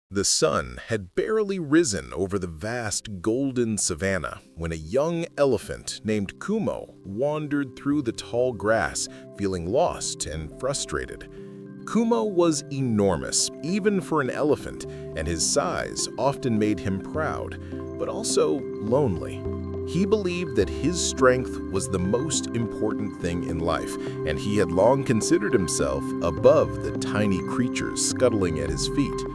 The sun had barely risen over the vast golden savanna when a young elephant named Kumo wandered through the tall grass, feeling lost and frustrated. Kumo was enormous, even for an elephant, and his size often made him proud, but also lonely. He believed that his strength was the most important thing in life, and he had long considered himself above the tiny creatures scuttling at his feet.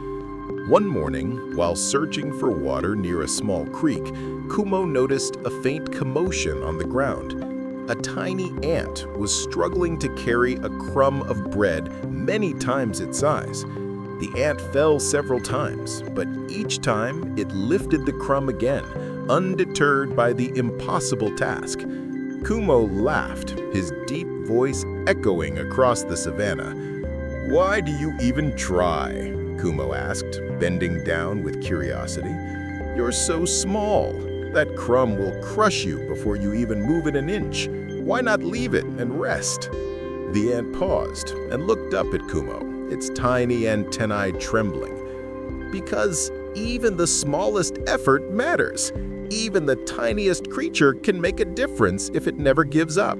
One morning, while searching for water near a small creek, Kumo noticed a faint commotion on the ground. A tiny ant was struggling to carry a crumb of bread many times its size. The ant fell several times, but each time it lifted the crumb again, undeterred by the impossible task. Kumo laughed, his deep voice echoing across the savanna. "Why do you even try?" Kumo asked, bending down with curiosity. "You're so small. That crumb will crush you before you even move it an inch. Why not leave it and rest?" The ant paused and looked up at Kumo, its tiny antennae trembling. "Because even the smallest effort matters. Even the tiniest creature can make a difference if it never gives up."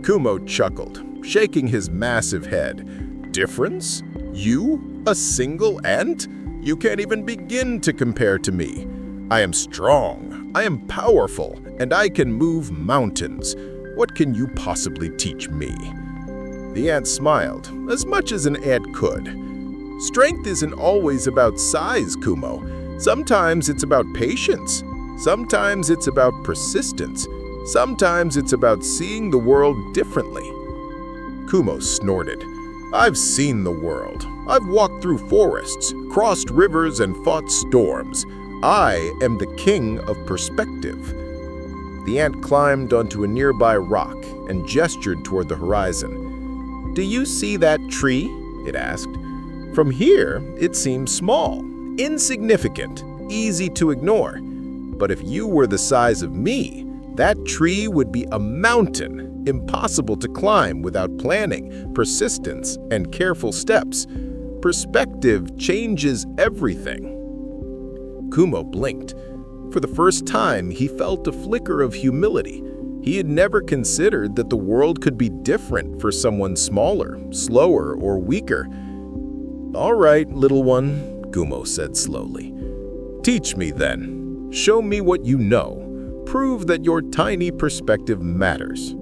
Kumo chuckled, shaking his massive head. "Difference? You? A single ant? You can't even begin to compare to me. I am strong, I am powerful, and I can move mountains. What can you possibly teach me?" The ant smiled, as much as an ant could. "Strength isn't always about size, Kumo. Sometimes it's about patience. Sometimes it's about persistence. Sometimes it's about seeing the world differently." Kumo snorted. "I've seen the world. I've walked through forests, crossed rivers, and fought storms. I am the king of perspective." The ant climbed onto a nearby rock and gestured toward the horizon. "Do you see that tree?" it asked. "From here, it seems small, insignificant, easy to ignore. But if you were the size of me, that tree would be a mountain, impossible to climb without planning, persistence, and careful steps. Perspective changes everything." Kumo blinked. For the first time, he felt a flicker of humility. He had never considered that the world could be different for someone smaller, slower, or weaker. "All right, little one," Kumo said slowly. "Teach me then. Show me what you know. Prove that your tiny perspective matters."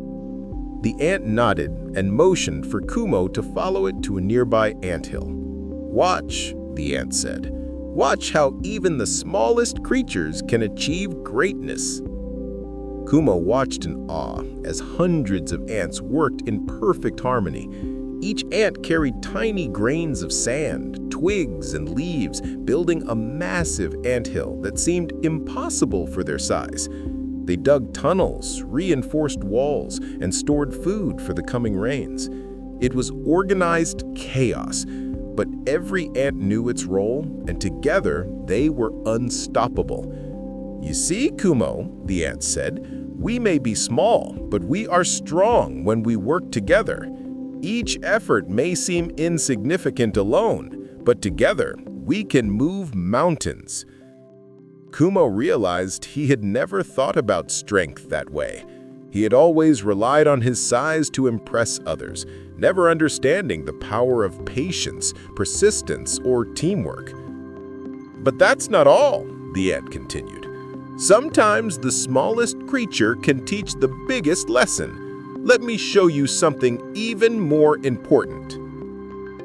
The ant nodded and motioned for Kumo to follow it to a nearby anthill. "Watch," the ant said. "Watch how even the smallest creatures can achieve greatness." Kumo watched in awe as hundreds of ants worked in perfect harmony. Each ant carried tiny grains of sand, twigs, and leaves, building a massive anthill that seemed impossible for their size. They dug tunnels, reinforced walls, and stored food for the coming rains. It was organized chaos, but every ant knew its role, and together they were unstoppable. "You see, Kumo," the ant said, "we may be small, but we are strong when we work together. Each effort may seem insignificant alone, but together we can move mountains." Kumo realized he had never thought about strength that way. He had always relied on his size to impress others, never understanding the power of patience, persistence, or teamwork. "But that's not all," the ant continued. "Sometimes the smallest creature can teach the biggest lesson. Let me show you something even more important."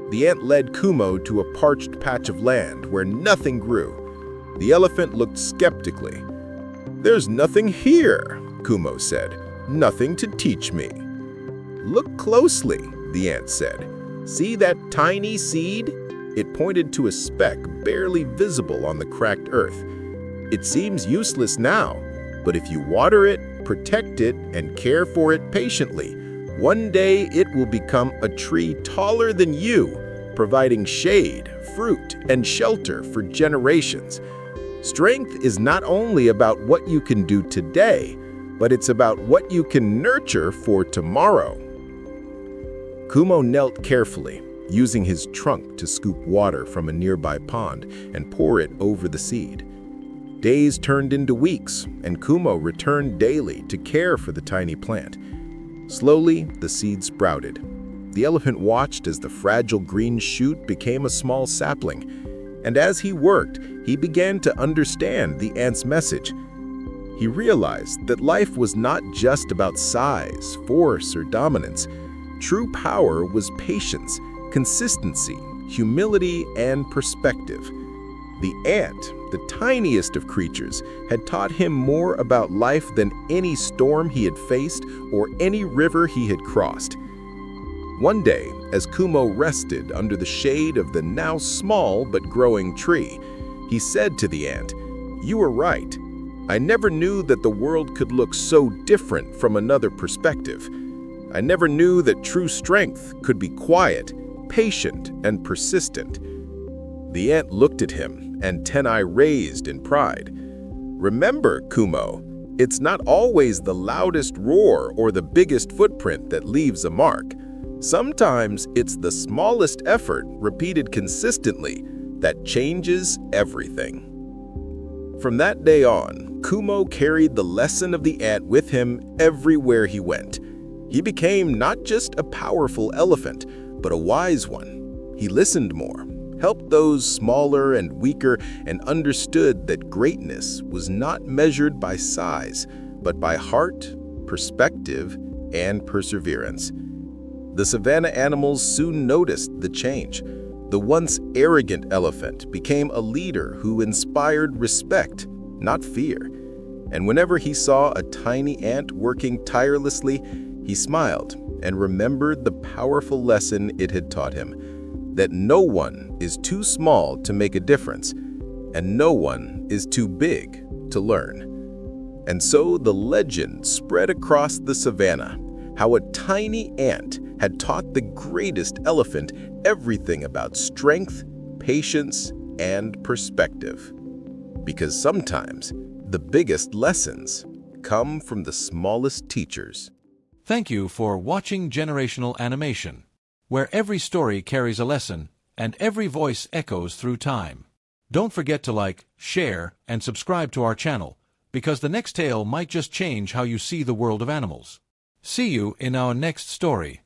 The ant led Kumo to a parched patch of land where nothing grew. The elephant looked skeptically. "There's nothing here," Kumo said. "Nothing to teach me." "Look closely," the ant said. "See that tiny seed?" It pointed to a speck barely visible on the cracked earth. "It seems useless now, but if you water it, protect it, and care for it patiently, one day it will become a tree taller than you, providing shade, fruit, and shelter for generations." Strength is not only about what you can do today, but it's about what you can nurture for tomorrow. Kumo knelt carefully, using his trunk to scoop water from a nearby pond and pour it over the seed. Days turned into weeks, and Kumo returned daily to care for the tiny plant. Slowly, the seed sprouted. The elephant watched as the fragile green shoot became a small sapling, and as he worked, he began to understand the ant's message. He realized that life was not just about size, force, or dominance. True power was patience, consistency, humility, and perspective. The ant, the tiniest of creatures, had taught him more about life than any storm he had faced or any river he had crossed. One day, as Kumo rested under the shade of the now small but growing tree, he said to the ant, "You were right. I never knew that the world could look so different from another perspective. I never knew that true strength could be quiet, patient, and persistent." The ant looked at him, antennae raised in pride. "Remember, Kumo, it's not always the loudest roar or the biggest footprint that leaves a mark. Sometimes it's the smallest effort repeated consistently that changes everything." From that day on, Kumo carried the lesson of the ant with him everywhere he went. He became not just a powerful elephant, but a wise one. He listened more, helped those smaller and weaker, and understood that greatness was not measured by size, but by heart, perspective, and perseverance. The savanna animals soon noticed the change. The once arrogant elephant became a leader who inspired respect, not fear. And whenever he saw a tiny ant working tirelessly, he smiled and remembered the powerful lesson it had taught him, that no one is too small to make a difference, and no one is too big to learn. And so the legend spread across the savannah, how a tiny ant had taught the greatest elephant everything about strength, patience, and perspective. Because sometimes the biggest lessons come from the smallest teachers. Thank you for watching Generational Animation, where every story carries a lesson and every voice echoes through time. Don't forget to like, share, and subscribe to our channel, because the next tale might just change how you see the world of animals. See you in our next story.